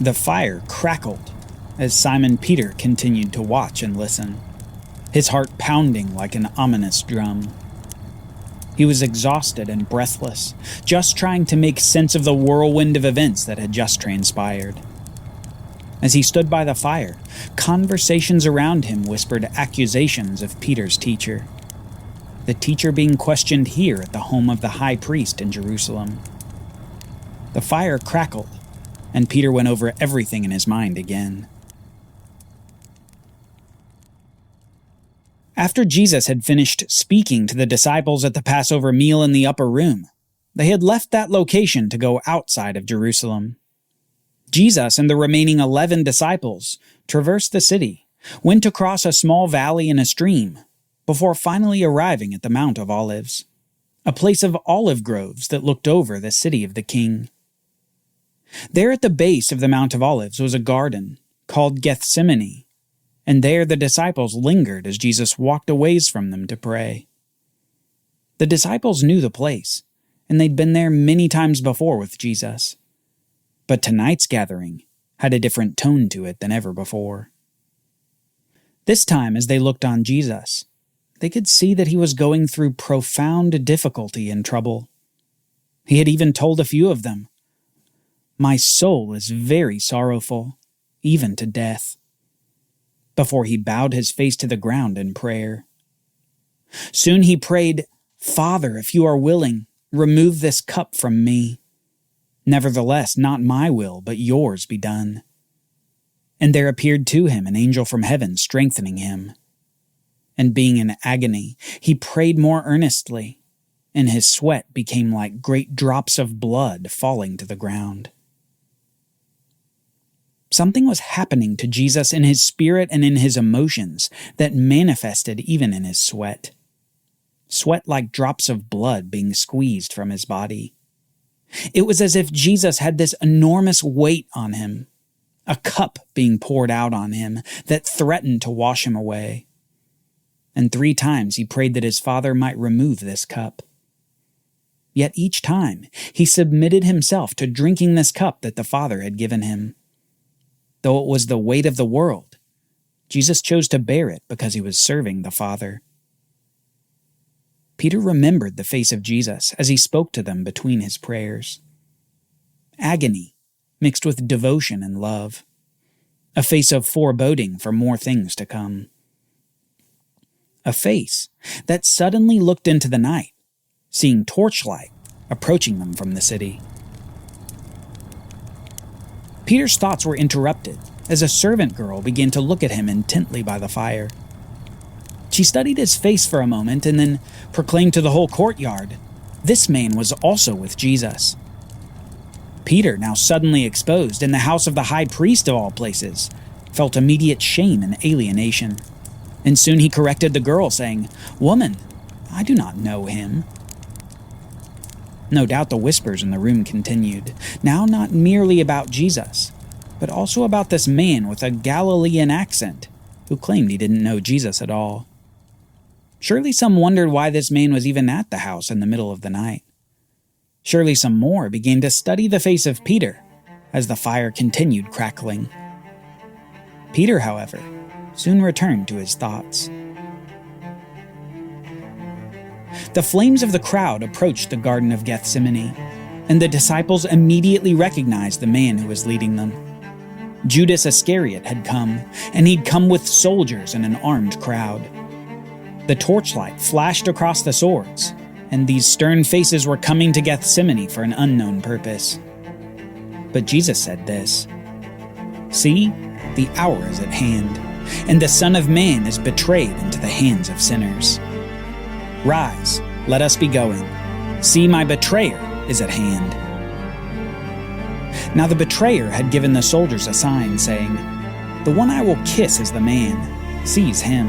The fire crackled as Simon Peter continued to watch and listen, his heart pounding like an ominous drum. He was exhausted and breathless, just trying to make sense of the whirlwind of events that had just transpired. As he stood by the fire, conversations around him whispered accusations of Peter's teacher, the teacher being questioned here at the home of the high priest in Jerusalem. The fire crackled, and Peter went over everything in his mind again. After Jesus had finished speaking to the disciples at the Passover meal in the upper room, they had left that location to go outside of Jerusalem. Jesus and the remaining 11 disciples traversed the city, went across a small valley and a stream, before finally arriving at the Mount of Olives, a place of olive groves that looked over the city of the King. There at the base of the Mount of Olives was a garden called Gethsemane, and there the disciples lingered as Jesus walked a ways from them to pray. The disciples knew the place, and they'd been there many times before with Jesus. But tonight's gathering had a different tone to it than ever before. This time, as they looked on Jesus, they could see that he was going through profound difficulty and trouble. He had even told a few of them, "My soul is very sorrowful, even to death," before he bowed his face to the ground in prayer. Soon he prayed, "Father, if you are willing, remove this cup from me. Nevertheless, not my will, but yours be done." And there appeared to him an angel from heaven, strengthening him. And being in agony, he prayed more earnestly, and his sweat became like great drops of blood falling to the ground. Something was happening to Jesus in his spirit and in his emotions that manifested even in his sweat. Sweat like drops of blood being squeezed from his body. It was as if Jesus had this enormous weight on him, a cup being poured out on him that threatened to wash him away. And 3 times he prayed that his Father might remove this cup. Yet each time he submitted himself to drinking this cup that the Father had given him. Though it was the weight of the world, Jesus chose to bear it because he was serving the Father. Peter remembered the face of Jesus as he spoke to them between his prayers. Agony mixed with devotion and love. A face of foreboding for more things to come. A face that suddenly looked into the night, seeing torchlight approaching them from the city. Peter's thoughts were interrupted as a servant girl began to look at him intently by the fire. She studied his face for a moment and then proclaimed to the whole courtyard, this man was also with Jesus. Peter, now suddenly exposed in the house of the high priest of all places, felt immediate shame and alienation. And soon he corrected the girl, saying, "Woman, I do not know him." No doubt the whispers in the room continued, now not merely about Jesus, but also about this man with a Galilean accent who claimed he didn't know Jesus at all. Surely some wondered why this man was even at the house in the middle of the night. Surely some more began to study the face of Peter as the fire continued crackling. Peter, however, soon returned to his thoughts. The flames of the crowd approached the Garden of Gethsemane, and the disciples immediately recognized the man who was leading them. Judas Iscariot had come, and he'd come with soldiers and an armed crowd. The torchlight flashed across the swords, and these stern faces were coming to Gethsemane for an unknown purpose. But Jesus said this, "See, the hour is at hand, and the Son of Man is betrayed into the hands of sinners. Rise, let us be going. See, my betrayer is at hand." Now the betrayer had given the soldiers a sign, saying, "The one I will kiss is the man. Seize him."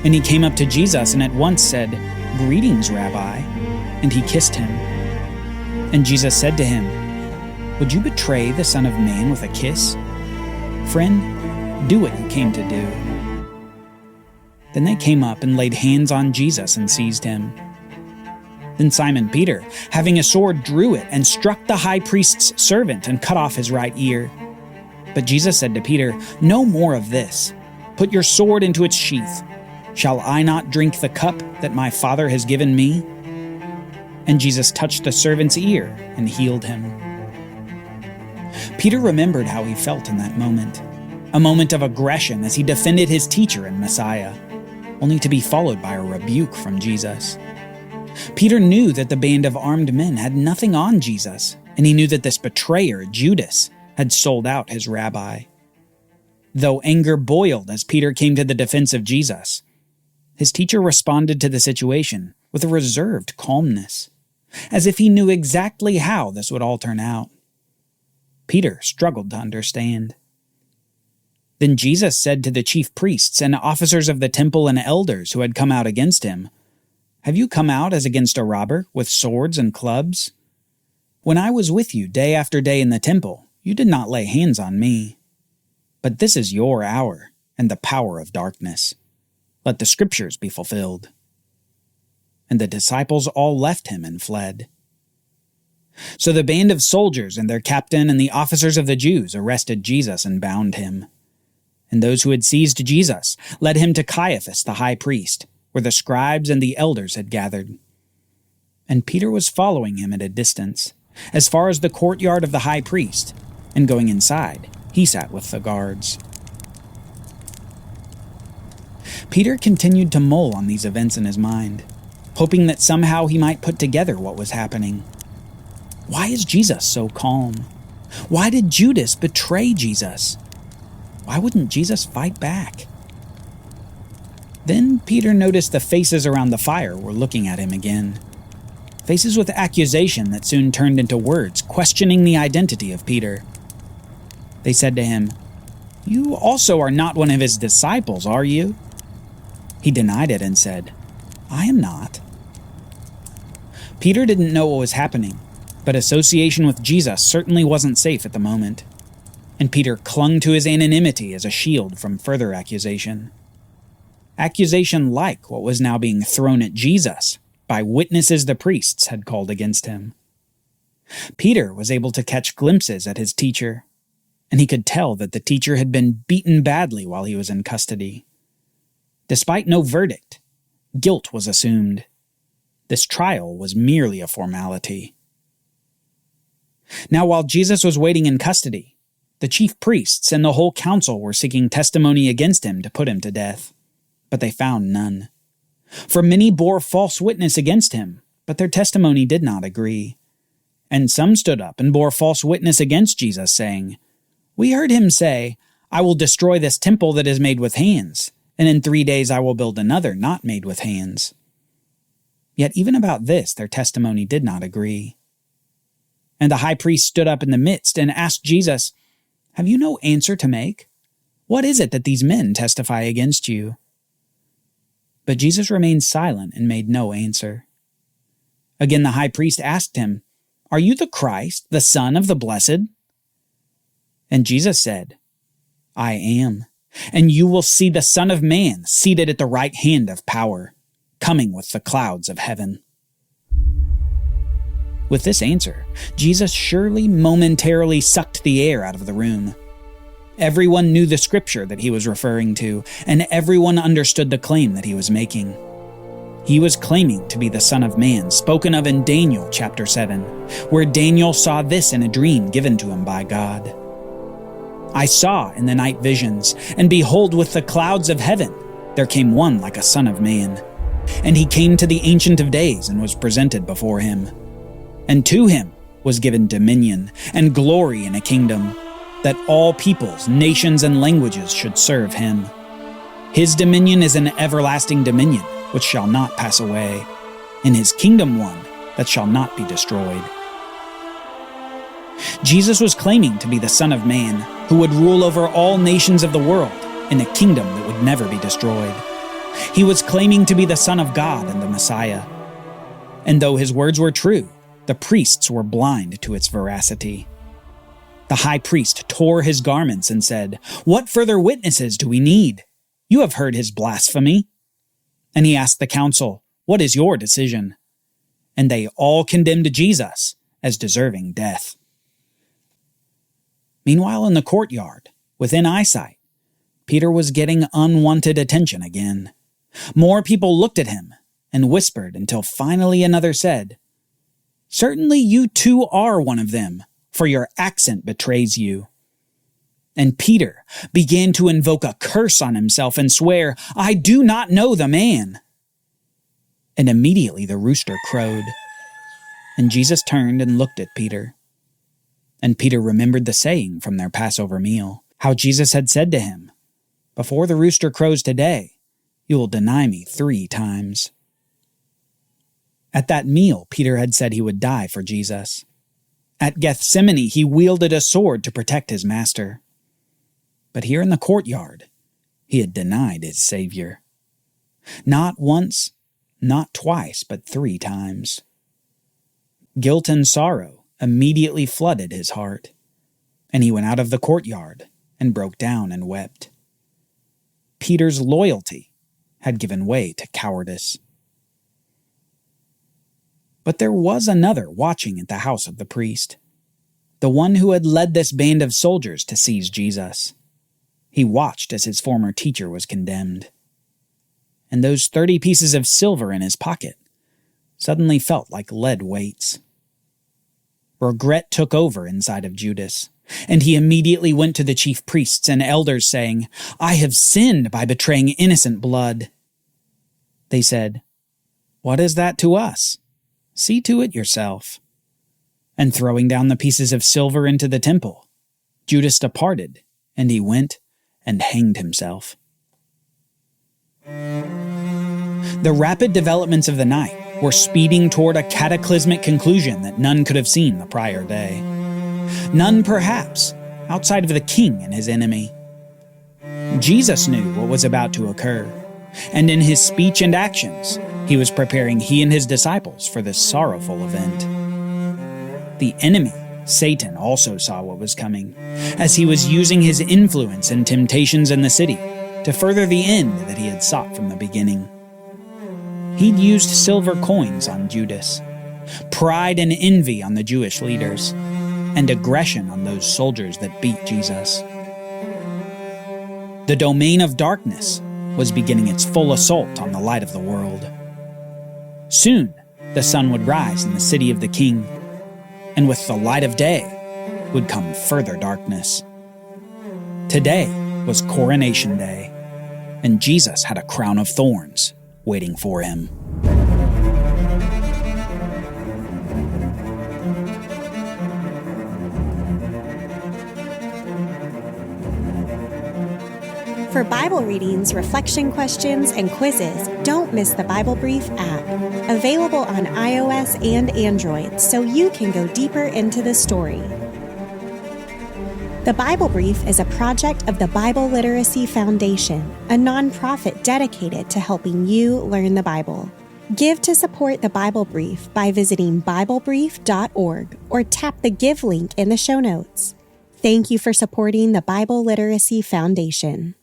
And he came up to Jesus and at once said, "Greetings, Rabbi," and he kissed him. And Jesus said to him, "Would you betray the Son of Man with a kiss? Friend, do what you came to do." Then they came up and laid hands on Jesus and seized him. Then Simon Peter, having a sword, drew it and struck the high priest's servant and cut off his right ear. But Jesus said to Peter, "No more of this. Put your sword into its sheath. Shall I not drink the cup that my Father has given me?" And Jesus touched the servant's ear and healed him. Peter remembered how he felt in that moment, a moment of aggression as he defended his teacher and Messiah, only to be followed by a rebuke from Jesus. Peter knew that the band of armed men had nothing on Jesus, and he knew that this betrayer, Judas, had sold out his rabbi. Though anger boiled as Peter came to the defense of Jesus, his teacher responded to the situation with a reserved calmness, as if he knew exactly how this would all turn out. Peter struggled to understand. Then Jesus said to the chief priests and officers of the temple and elders who had come out against him, "Have you come out as against a robber with swords and clubs? When I was with you day after day in the temple, you did not lay hands on me. But this is your hour and the power of darkness. Let the scriptures be fulfilled." And the disciples all left him and fled. So the band of soldiers and their captain and the officers of the Jews arrested Jesus and bound him. And those who had seized Jesus led him to Caiaphas the high priest, where the scribes and the elders had gathered. And Peter was following him at a distance, as far as the courtyard of the high priest, and going inside, he sat with the guards. Peter continued to mull on these events in his mind, hoping that somehow he might put together what was happening. Why is Jesus so calm? Why did Judas betray Jesus? Why wouldn't Jesus fight back? Then Peter noticed the faces around the fire were looking at him again. Faces with accusation that soon turned into words questioning the identity of Peter. They said to him, "You also are not one of his disciples, are you?" He denied it and said, "I am not." Peter didn't know what was happening, but association with Jesus certainly wasn't safe at the moment. And Peter clung to his anonymity as a shield from further accusation. Accusation like what was now being thrown at Jesus by witnesses the priests had called against him. Peter was able to catch glimpses at his teacher, and he could tell that the teacher had been beaten badly while he was in custody. Despite no verdict, guilt was assumed. This trial was merely a formality. Now, while Jesus was waiting in custody, the chief priests and the whole council were seeking testimony against him to put him to death, but they found none. For many bore false witness against him, but their testimony did not agree. And some stood up and bore false witness against Jesus, saying, "We heard him say, 'I will destroy this temple that is made with hands, and in 3 days I will build another not made with hands.'" Yet even about this their testimony did not agree. And the high priest stood up in the midst and asked Jesus, "Have you no answer to make? What is it that these men testify against you?" But Jesus remained silent and made no answer. Again the high priest asked him, "Are you the Christ, the Son of the Blessed?" And Jesus said, "I am, and you will see the Son of Man seated at the right hand of power, coming with the clouds of heaven." With this answer, Jesus surely momentarily sucked the air out of the room. Everyone knew the scripture that he was referring to, and everyone understood the claim that he was making. He was claiming to be the Son of Man, spoken of in Daniel chapter 7, where Daniel saw this in a dream given to him by God. "I saw in the night visions, and behold, with the clouds of heaven, there came one like a son of man. And he came to the Ancient of Days and was presented before him. And to him was given dominion and glory and a kingdom, that all peoples, nations, and languages should serve him. His dominion is an everlasting dominion, which shall not pass away, and his kingdom one that shall not be destroyed." Jesus was claiming to be the Son of Man, who would rule over all nations of the world in a kingdom that would never be destroyed. He was claiming to be the Son of God and the Messiah. And though his words were true, the priests were blind to its veracity. The high priest tore his garments and said, "What further witnesses do we need? You have heard his blasphemy." And he asked the council, "What is your decision?" And they all condemned Jesus as deserving death. Meanwhile, in the courtyard, within eyesight, Peter was getting unwanted attention again. More people looked at him and whispered until finally another said, "Certainly you too are one of them, for your accent betrays you." And Peter began to invoke a curse on himself and swear, "I do not know the man." And immediately the rooster crowed. And Jesus turned and looked at Peter. And Peter remembered the saying from their Passover meal, how Jesus had said to him, "Before the rooster crows today, you will deny me 3 times." At that meal, Peter had said he would die for Jesus. At Gethsemane, he wielded a sword to protect his master. But here in the courtyard, he had denied his Savior. Not once, not twice, but 3 times. Guilt and sorrow immediately flooded his heart, and he went out of the courtyard and broke down and wept. Peter's loyalty had given way to cowardice. But there was another watching at the house of the priest, the one who had led this band of soldiers to seize Jesus. He watched as his former teacher was condemned. And those 30 pieces of silver in his pocket suddenly felt like lead weights. Regret took over inside of Judas, and he immediately went to the chief priests and elders saying, "I have sinned by betraying innocent blood." They said, "What is that to us? See to it yourself." And throwing down the pieces of silver into the temple, Judas departed, and he went and hanged himself. The rapid developments of the night were speeding toward a cataclysmic conclusion that none could have seen the prior day. None, perhaps, outside of the king and his enemy. Jesus knew what was about to occur, and in his speech and actions, he was preparing he and his disciples for this sorrowful event. The enemy, Satan, also saw what was coming, as he was using his influence and temptations in the city to further the end that he had sought from the beginning. He'd used silver coins on Judas, pride and envy on the Jewish leaders, and aggression on those soldiers that beat Jesus. The domain of darkness was beginning its full assault on the light of the world. Soon, the sun would rise in the city of the king, and with the light of day would come further darkness. Today was Coronation Day, and Jesus had a crown of thorns waiting for him. For Bible readings, reflection questions, and quizzes, don't miss the Bible Brief app. Available on iOS and Android, so you can go deeper into the story. The Bible Brief is a project of the Bible Literacy Foundation, a nonprofit dedicated to helping you learn the Bible. Give to support the Bible Brief by visiting BibleBrief.org or tap the Give link in the show notes. Thank you for supporting the Bible Literacy Foundation.